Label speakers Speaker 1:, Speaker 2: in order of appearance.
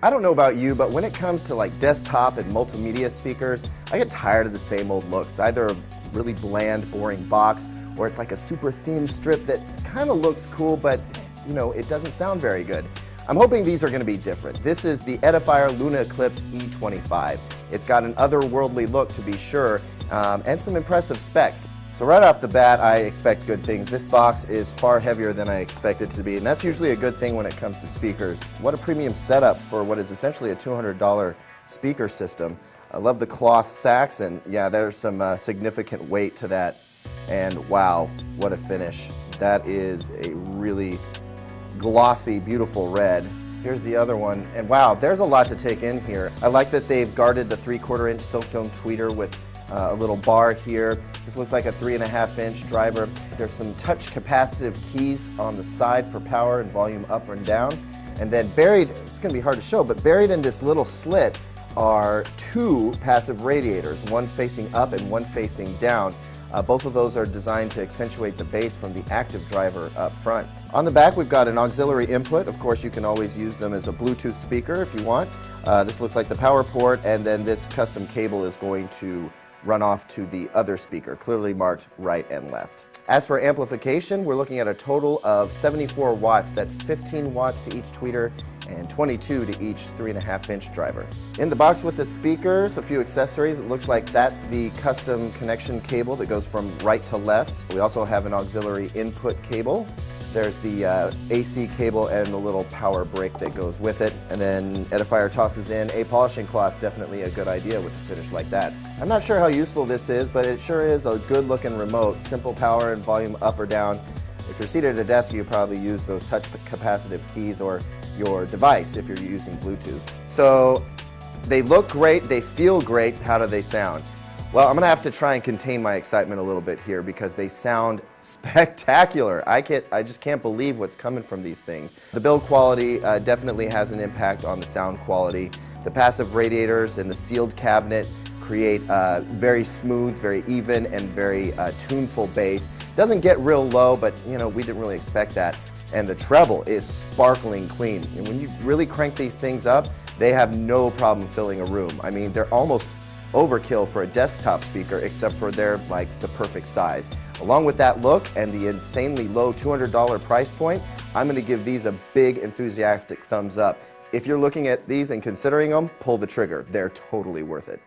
Speaker 1: I don't know about you, but when it comes to like desktop and multimedia speakers, I get tired of the same old looks. Either a really bland, boring box, or it's like a super thin strip that kind of looks cool, but you know, it doesn't sound very good. I'm hoping these are going to be different. This is the Edifier Luna Eclipse E25. It's got an otherworldly look to be sure, and some impressive specs. So right off the bat, I expect good things. This box is far heavier than I expected it to be, and that's usually a good thing when it comes to speakers. What a premium setup for what is essentially a $200 speaker system. I love the cloth sacks, and yeah, there's some significant weight to that. And wow, what a finish. That is a really glossy, beautiful red. Here's the other one, and wow, there's a lot to take in here. I like that they've guarded the 3/4 inch silk dome tweeter with a little bar here. This looks like a 3.5 inch driver. There's some touch capacitive keys on the side for power and volume up and down. And then buried, it's gonna be hard to show, but buried in this little slit are 2 passive radiators, one facing up and one facing down. Both of those are designed to accentuate the bass from the active driver up front. On the back, we've got an auxiliary input. Of course, you can always use them as a Bluetooth speaker if you want. This looks like the power port, and then this custom cable is going to run off to the other speaker, clearly marked right and left. As for amplification, we're looking at a total of 74 watts. That's 15 watts to each tweeter and 22 to each 3.5 inch driver. In the box with the speakers, a few accessories. It looks like that's the custom connection cable that goes from right to left. We also have an auxiliary input cable. There's the AC cable and the little power brick that goes with it. And then Edifier tosses in a polishing cloth, definitely a good idea with a finish like that. I'm not sure how useful this is, but it sure is a good looking remote. Simple power and volume up or down. If you're seated at a desk, you probably use those touch capacitive keys or your device if you're using Bluetooth. So they look great, they feel great. How do they sound? Well, I'm gonna have to try and contain my excitement a little bit here because they sound spectacular. I just can't believe what's coming from these things. The build quality definitely has an impact on the sound quality. The passive radiators and the sealed cabinet create very smooth, very even, and very tuneful bass. Doesn't get real low, but you know, we didn't really expect that. And the treble is sparkling clean. And when you really crank these things up, they have no problem filling a room. I mean, they're almost overkill for a desktop speaker, except for they're like the perfect size. Along with that look and the insanely low $200 price point, I'm going to give these a big enthusiastic thumbs up. If you're looking at these and considering them, pull the trigger. They're totally worth it.